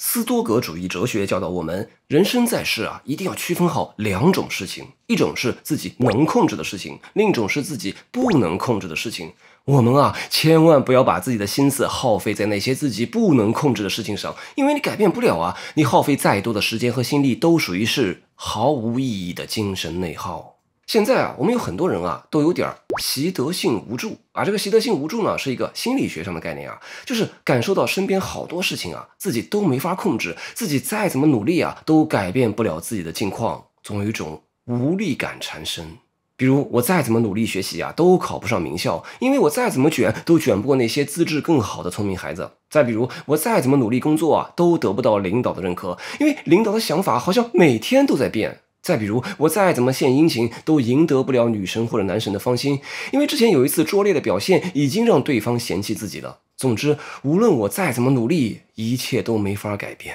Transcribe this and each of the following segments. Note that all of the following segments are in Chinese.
斯多葛主义哲学教导我们，人生在世一定要区分好两种事情，一种是自己能控制的事情，另一种是自己不能控制的事情。我们千万不要把自己的心思耗费在那些自己不能控制的事情上，因为你改变不了你耗费再多的时间和心力都属于是毫无意义的精神内耗。现在我们有很多人都有点习得性无助这个习得性无助呢，是一个心理学上的概念就是感受到身边好多事情自己都没法控制，自己再怎么努力都改变不了自己的境况，总有一种无力感缠身。比如我再怎么努力学习都考不上名校，因为我再怎么卷都卷不过那些资质更好的聪明孩子。再比如我再怎么努力工作都得不到领导的认可，因为领导的想法好像每天都在变。再比如我再怎么献殷勤都赢得不了女神或者男神的芳心，因为之前有一次拙劣的表现已经让对方嫌弃自己了。总之无论我再怎么努力，一切都没法改变。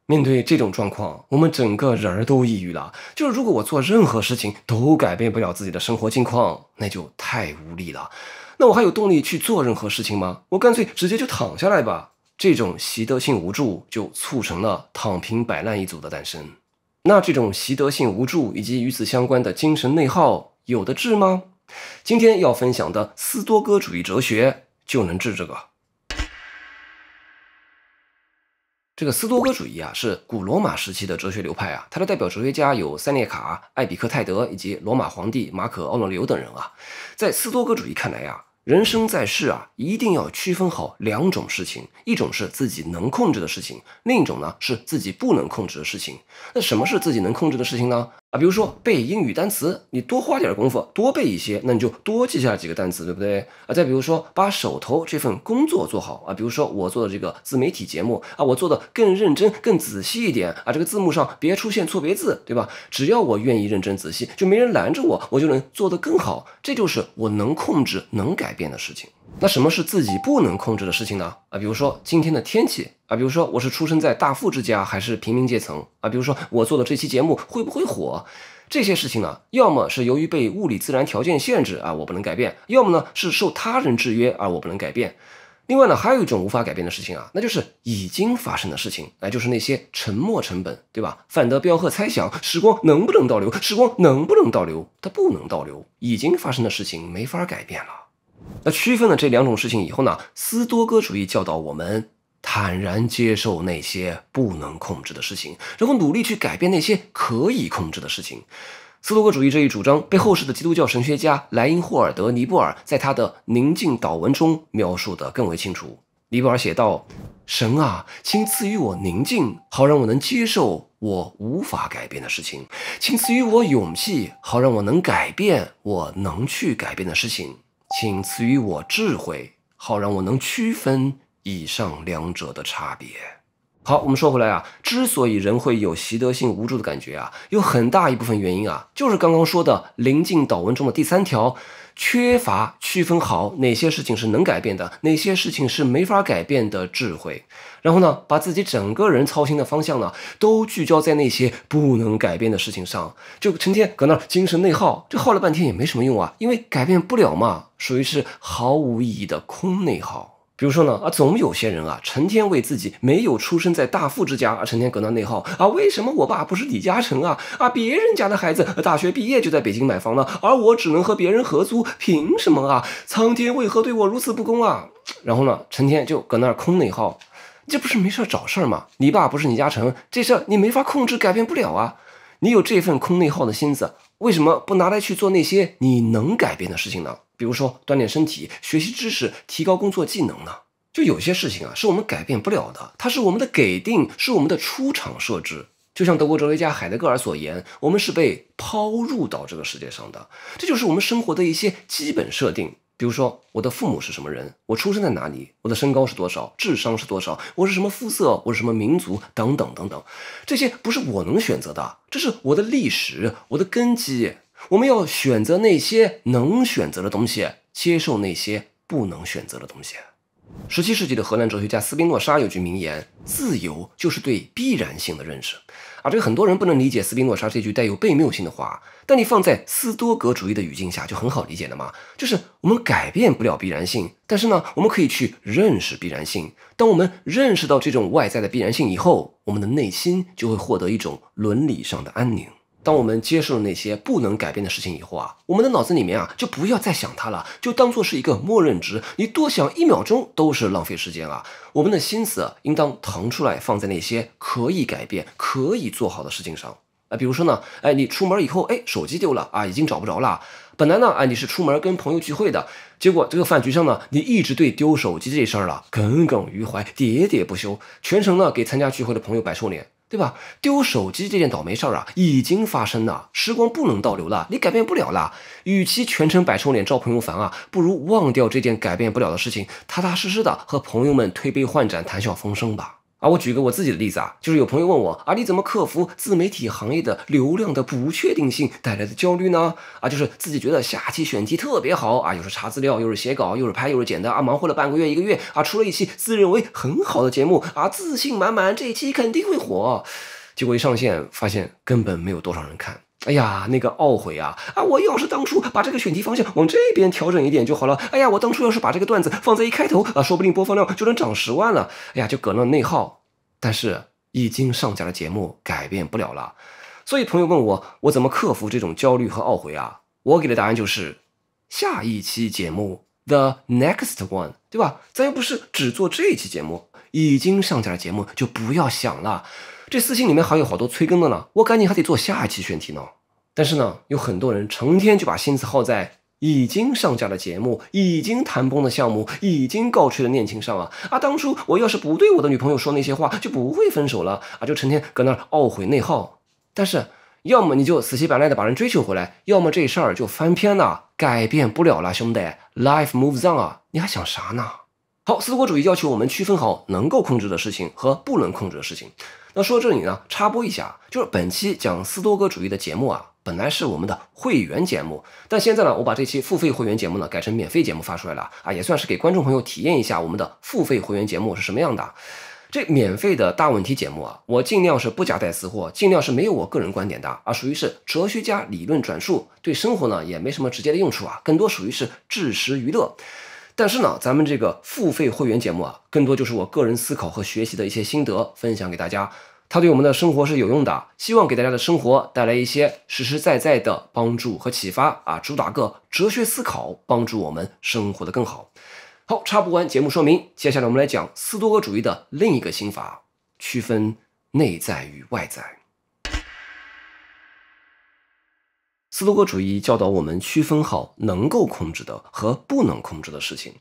面对这种状况，我们整个人都抑郁了。就是如果我做任何事情都改变不了自己的生活境况，那就太无力了。那我还有动力去做任何事情吗？我干脆直接就躺下来吧。这种习得性无助就促成了躺平摆烂一族的诞生。那这种习得性无助以及与此相关的精神内耗有的治吗？今天要分享的斯多葛主义哲学就能治这个。这个斯多葛主义是古罗马时期的哲学流派它的代表哲学家有塞涅卡、艾比克泰德以及罗马皇帝马可·奥诺留等人在斯多葛主义看来人生在世一定要区分好两种事情，一种是自己能控制的事情，另一种呢是自己不能控制的事情。那什么是自己能控制的事情呢？比如说背英语单词，你多花点功夫，多背一些，那你就多记下几个单词，对不对？再比如说把手头这份工作做好比如说我做的这个自媒体节目我做的更认真、更仔细一点这个字幕上别出现错别字，对吧？只要我愿意认真仔细，就没人拦着我，我就能做得更好。这就是我能控制、能改变的事情。那什么是自己不能控制的事情呢？比如说今天的天气比如说我是出生在大富之家还是平民阶层比如说我做的这期节目会不会火，这些事情呢，要么是由于被物理自然条件限制我不能改变，要么呢是受他人制约我不能改变。另外呢，还有一种无法改变的事情那就是已经发生的事情，就是那些沉没成本，对吧？范德彪赫猜想时光能不能倒流，时光能不能倒流？它不能倒流，已经发生的事情没法改变了。那区分了这两种事情以后呢，斯多葛主义教导我们坦然接受那些不能控制的事情，然后努力去改变那些可以控制的事情。斯多葛主义这一主张被后世的基督教神学家莱因霍尔德·尼布尔在他的《宁静祷文》中描述得更为清楚。尼布尔写道：神请赐予我宁静，好让我能接受我无法改变的事情；请赐予我勇气，好让我能改变我能去改变的事情；请赐予我智慧，好让我能区分以上两者的差别。好，我们说回来之所以人会有习得性无助的感觉有很大一部分原因就是刚刚说的临近祷文中的第3条，缺乏区分好哪些事情是能改变的，哪些事情是没法改变的智慧。然后呢，把自己整个人操心的方向都聚焦在那些不能改变的事情上，就成天搁那儿精神内耗，这耗了半天也没什么用因为改变不了嘛，属于是毫无意义的空内耗。比如说呢总有些人成天为自己没有出生在大富之家成天搁那内耗为什么我爸不是李嘉诚别人家的孩子大学毕业就在北京买房了，而我只能和别人合租，凭什么苍天为何对我如此不公然后呢成天就搁那空内耗，这不是没事找事吗？你爸不是李嘉诚，这事你没法控制，改变不了你有这份空内耗的心思，为什么不拿来去做那些你能改变的事情呢？比如说锻炼身体、学习知识、提高工作技能呢？就有些事情是我们改变不了的，它是我们的给定，是我们的出厂设置。就像德国哲学家海德格尔所言，我们是被抛入到这个世界上的，这就是我们生活的一些基本设定。比如说我的父母是什么人，我出生在哪里，我的身高是多少，智商是多少，我是什么肤色，我是什么民族，等等等等，这些不是我能选择的，这是我的历史，我的根基。我们要选择那些能选择的东西，接受那些不能选择的东西。17世纪的荷兰哲学家斯宾诺莎有句名言：自由就是对必然性的认识。这个很多人不能理解斯宾诺莎这句带有悖谬性的话，但你放在斯多格主义的语境下就很好理解了嘛。就是我们改变不了必然性，但是呢，我们可以去认识必然性。当我们认识到这种外在的必然性以后，我们的内心就会获得一种伦理上的安宁。当我们接受了那些不能改变的事情以后我们的脑子里面就不要再想它了，就当做是一个默认值，你多想1秒钟都是浪费时间我们的心思应当腾出来放在那些可以改变、可以做好的事情上比如说呢，你出门以后，手机丢了已经找不着了。本来呢，你是出门跟朋友聚会的，结果这个饭局上呢，你一直对丢手机这事儿耿耿于怀，喋喋不休，全程呢给参加聚会的朋友摆臭脸。对吧？丢手机这件倒霉事儿已经发生了，时光不能倒流了，你改变不了了。与其全程摆臭脸招朋友烦不如忘掉这件改变不了的事情，踏踏实实的和朋友们推杯换盏，谈笑风生吧。我举个我自己的例子就是有朋友问我你怎么克服自媒体行业的流量的不确定性带来的焦虑呢？就是自己觉得下期选题特别好又是查资料，又是写稿，又是拍，又是剪的忙活了半个月1个月出了一期自认为很好的节目自信满满，这一期肯定会火。结果一上线发现根本没有多少人看。哎呀，那个懊悔我要是当初把这个选题方向往这边调整一点就好了。哎呀，我当初要是把这个段子放在一开头说不定播放量就能涨10万了。哎呀，就搁那内耗。但是已经上架的节目改变不了了。所以朋友问我怎么克服这种焦虑和懊悔我给的答案就是下一期节目 The next one， 对吧？咱又不是只做这一期节目，已经上架的节目就不要想了。这私信里面还有好多催更的呢，我赶紧还得做下一期选题呢。但是呢，有很多人成天就把心思耗在已经上架的节目、已经谈崩的项目、已经告吹的恋情上当初我要是不对我的女朋友说那些话，就不会分手了就成天搁那儿懊悔内耗。但是要么你就死乞白赖的把人追求回来，要么这事儿就翻篇了，改变不了了，兄弟 ，Life moves on 你还想啥呢？好，斯多葛主义要求我们区分好能够控制的事情和不能控制的事情。那说这里呢，插播一下，就是本期讲斯多葛主义的节目本来是我们的会员节目，但现在呢，我把这期付费会员节目呢改成免费节目发出来了也算是给观众朋友体验一下我们的付费会员节目是什么样的。这免费的大问题节目我尽量是不夹带私货，尽量是没有我个人观点的属于是哲学家理论转述，对生活呢也没什么直接的用处更多属于是知识娱乐。但是呢，咱们这个付费会员节目更多就是我个人思考和学习的一些心得分享给大家，它对我们的生活是有用的，希望给大家的生活带来一些实实在在的帮助和启发主打个哲学思考，帮助我们生活的更好。好，插播完节目说明，接下来我们来讲斯多葛主义的另一个心法，区分内在与外在。斯多葛主义教导我们区分好能够控制的和不能控制的事情。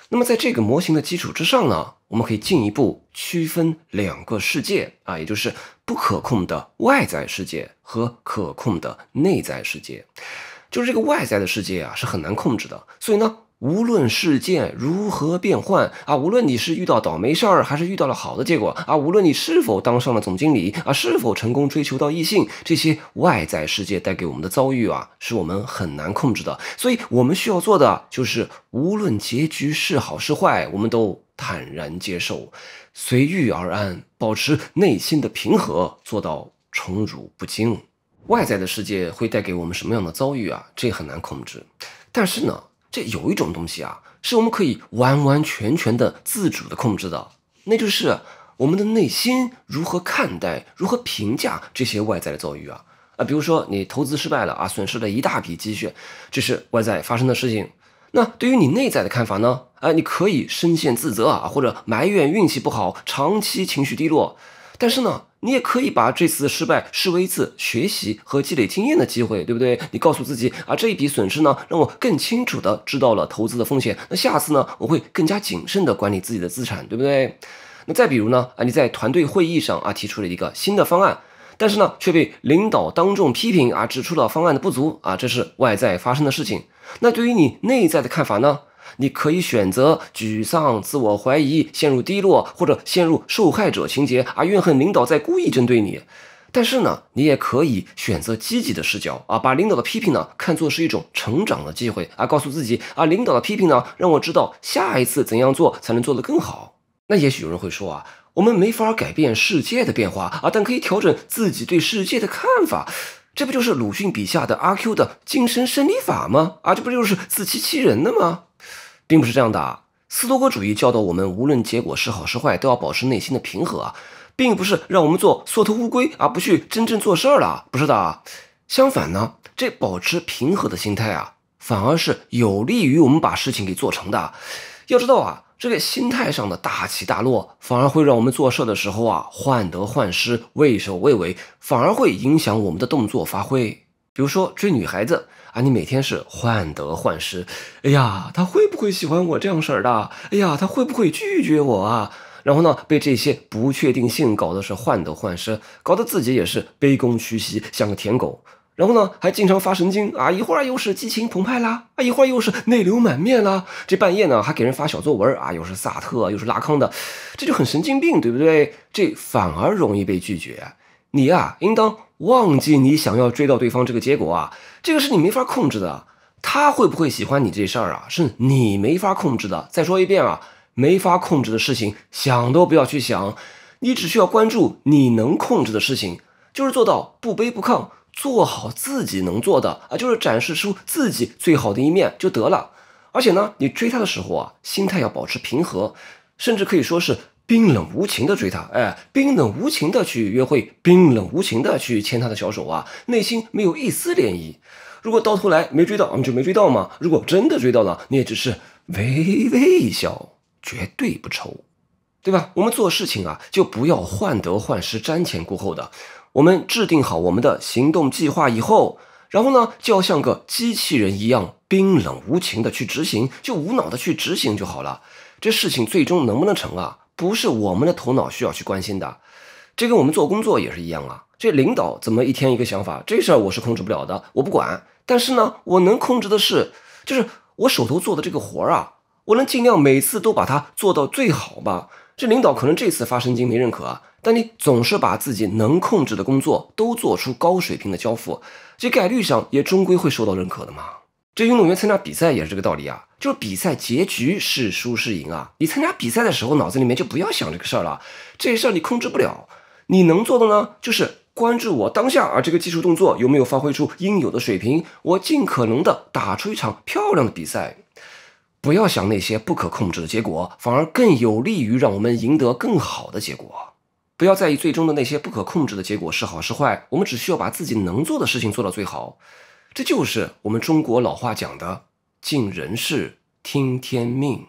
那么在这个模型的基础之上呢，我们可以进一步区分2个世界也就是不可控的外在世界和可控的内在世界。就是这个外在的世界是很难控制的，所以呢，无论事件如何变换无论你是遇到倒霉事儿还是遇到了好的结果无论你是否当上了总经理是否成功追求到异性，这些外在世界带给我们的遭遇是我们很难控制的。所以我们需要做的就是无论结局是好是坏，我们都坦然接受，随遇而安，保持内心的平和，做到宠辱不惊。外在的世界会带给我们什么样的遭遇这很难控制。但是呢，这有一种东西是我们可以完完全全的自主的控制的，那就是我们的内心如何看待、如何评价这些外在的遭遇比如说你投资失败了损失了一大笔积蓄，这是外在发生的事情。那对于你内在的看法呢？你可以深陷自责或者埋怨运气不好，长期情绪低落。但是呢，你也可以把这次失败视为一次学习和积累经验的机会，对不对？你告诉自己这一笔损失呢，让我更清楚的知道了投资的风险，那下次呢，我会更加谨慎的管理自己的资产，对不对？那再比如呢，你在团队会议上提出了一个新的方案，但是呢，却被领导当众批评指出了方案的不足这是外在发生的事情。那对于你内在的看法呢？你可以选择沮丧、自我怀疑、陷入低落，或者陷入受害者情节怨恨领导在故意针对你。但是呢，你也可以选择积极的视角啊，把领导的批评呢看作是一种成长的机会啊，告诉自己啊，领导的批评呢让我知道下一次怎样做才能做得更好。那也许有人会说啊，我们没法改变世界的变化啊，但可以调整自己对世界的看法。这不就是鲁迅笔下的阿 Q 的精神胜利法吗？啊，这不就是自欺欺人的吗？并不是这样的啊。斯多葛主义教导我们，无论结果是好是坏，都要保持内心的平和啊，并不是让我们做缩头乌龟啊，不去真正做事儿了，不是的啊。相反呢，这保持平和的心态啊，反而是有利于我们把事情给做成的。要知道啊，这个心态上的大起大落，反而会让我们做事的时候啊患得患失、畏首畏尾，反而会影响我们的动作发挥。比如说追女孩子啊，你每天是患得患失，哎呀，她会不会喜欢我这样式儿的？哎呀，她会不会拒绝我啊？然后呢，被这些不确定性搞得是患得患失，搞得自己也是卑躬屈膝，像个舔狗。然后呢，还经常发神经啊，一会儿又是激情澎湃啦，啊，一会儿又是泪流满面啦。这半夜呢，还给人发小作文啊，又是萨特，又是拉康的，这就很神经病，对不对？这反而容易被拒绝。你啊，应当忘记你想要追到对方这个结果啊，这个是你没法控制的。他会不会喜欢你这事儿啊，是你没法控制的。再说一遍啊，没法控制的事情，想都不要去想。你只需要关注你能控制的事情，就是做到不卑不亢。做好自己能做的啊，就是展示出自己最好的一面就得了。而且呢，你追他的时候啊，心态要保持平和，甚至可以说是冰冷无情的追他，冰冷无情的去约会，冰冷无情的去牵他的小手啊，内心没有一丝涟漪。如果到头来没追到，就没追到嘛；如果真的追到了，你也只是微微一笑，绝对不愁，对吧？我们做事情啊，就不要患得患失、瞻前顾后的。我们制定好我们的行动计划以后，然后呢，就要像个机器人一样冰冷无情的去执行，就无脑的去执行就好了。这事情最终能不能成啊，不是我们的头脑需要去关心的。这跟我们做工作也是一样啊。这领导怎么一天一个想法，这事儿我是控制不了的，我不管。但是呢，我能控制的是，就是我手头做的这个活啊，我能尽量每次都把它做到最好吧。这领导可能这次发神经没认可啊，但你总是把自己能控制的工作都做出高水平的交付，这概率上也终归会受到认可的嘛。这运动员参加比赛也是这个道理啊，就是比赛结局是输是赢啊，你参加比赛的时候脑子里面就不要想这个事儿了，这事儿你控制不了，你能做的呢就是关注我当下啊这个技术动作有没有发挥出应有的水平，我尽可能的打出一场漂亮的比赛。不要想那些不可控制的结果，反而更有利于让我们赢得更好的结果。不要在意最终的那些不可控制的结果是好是坏，我们只需要把自己能做的事情做到最好。这就是我们中国老话讲的尽人事听天命。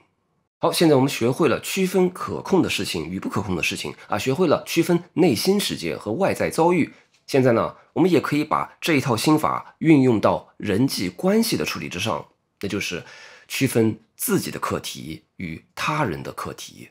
好，现在我们学会了区分可控的事情与不可控的事情啊，学会了区分内心世界和外在遭遇。现在呢，我们也可以把这一套心法运用到人际关系的处理之上，那就是区分自己的课题与他人的课题。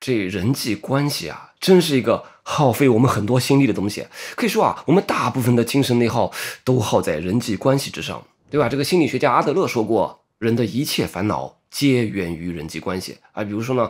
这人际关系啊，真是一个耗费我们很多心力的东西。可以说啊，我们大部分的精神内耗都耗在人际关系之上，对吧？这个心理学家阿德勒说过，人的一切烦恼皆源于人际关系啊。比如说呢，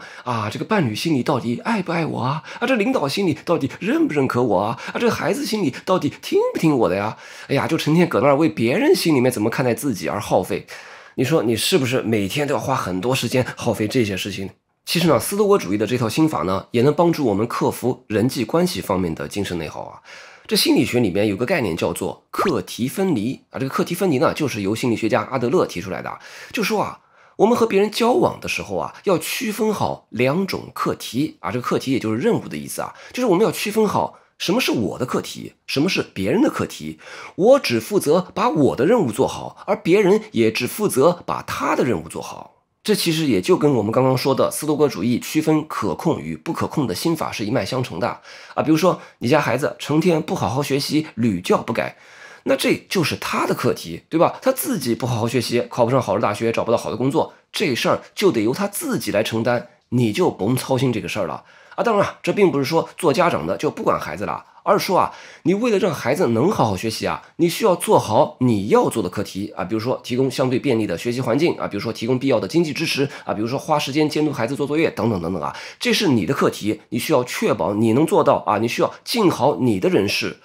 这个伴侣心里到底爱不爱我啊？这领导心里到底认不认可我啊？这个孩子心里到底听不听我的呀？哎呀，就成天搁那儿为别人心里面怎么看待自己而耗费。你说你是不是每天都要花很多时间耗费这些事情？其实呢，斯多葛主义的这套心法呢，也能帮助我们克服人际关系方面的精神内耗啊。这心理学里面有个概念叫做课题分离啊，这个课题分离呢，就是由心理学家阿德勒提出来的，就说啊，我们和别人交往的时候啊，要区分好两种课题啊，这个课题也就是任务的意思啊，就是我们要区分好什么是我的课题，什么是别人的课题。我只负责把我的任务做好，而别人也只负责把他的任务做好。这其实也就跟我们刚刚说的斯多葛主义区分可控与不可控的心法是一脉相承的啊。比如说你家孩子成天不好好学习，屡教不改，那这就是他的课题，对吧？他自己不好好学习，考不上好的大学，找不到好的工作，这事儿就得由他自己来承担，你就甭操心这个事儿了啊。当然啊，这并不是说做家长的就不管孩子了，而是说啊，你为了让孩子能好好学习啊，你需要做好你要做的课题啊，比如说提供相对便利的学习环境啊，比如说提供必要的经济支持啊，比如说花时间监督孩子做作业等等等等啊，这是你的课题，你需要确保你能做到啊，你需要尽好你的人事，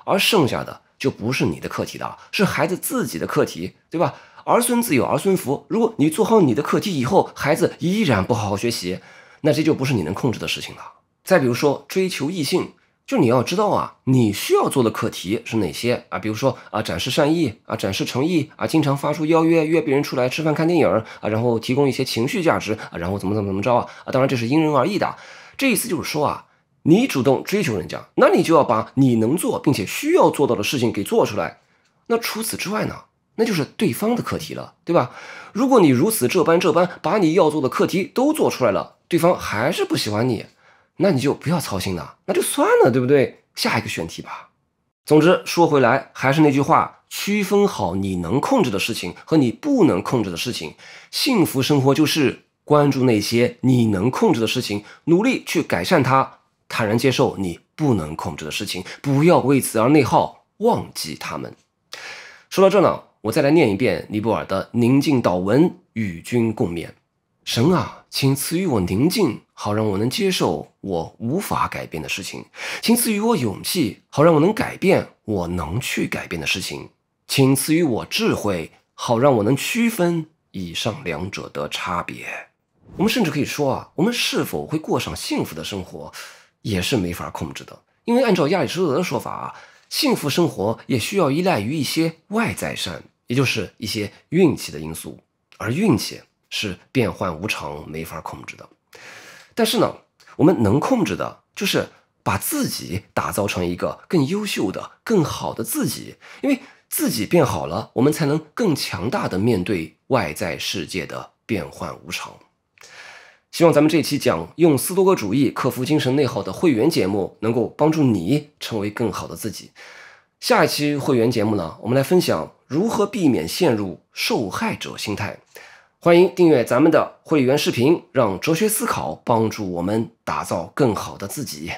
而剩下的就不是你的课题了，是孩子自己的课题，对吧？儿孙自有儿孙福，如果你做好你的课题以后，孩子依然不好好学习，那这就不是你能控制的事情了。再比如说追求异性，就你要知道啊，你需要做的课题是哪些啊？比如说啊，展示善意啊，展示诚意啊，经常发出邀约，约别人出来吃饭看电影啊，然后提供一些情绪价值啊，然后怎么着啊？当然这是因人而异的。这意思就是说啊，你主动追求人家，那你就要把你能做并且需要做到的事情给做出来。那除此之外呢？那就是对方的课题了，对吧？如果你如此这般把你要做的课题都做出来了，对方还是不喜欢你，那你就不要操心了，那就算了，对不对？下一个选题吧。总之说回来，还是那句话，区分好你能控制的事情和你不能控制的事情。幸福生活就是关注那些你能控制的事情，努力去改善它，坦然接受你不能控制的事情，不要为此而内耗，忘记它们。说到这呢，我再来念一遍尼泊尔的宁静祷文，与君共勉。神啊，请赐予我宁静，好让我能接受我无法改变的事情；请赐予我勇气，好让我能改变我能去改变的事情；请赐予我智慧，好让我能区分以上两者的差别。我们甚至可以说啊，我们是否会过上幸福的生活，也是没法控制的。因为按照亚里士多德的说法啊，幸福生活也需要依赖于一些外在善，也就是一些运气的因素，而运气是变幻无常，没法控制的。但是呢，我们能控制的就是把自己打造成一个更优秀的、更好的自己，因为自己变好了，我们才能更强大的面对外在世界的变幻无常。希望咱们这期讲用斯多葛主义克服精神内耗的会员节目能够帮助你成为更好的自己。下一期会员节目呢，我们来分享如何避免陷入受害者心态。欢迎订阅咱们的会员视频，让哲学思考帮助我们打造更好的自己。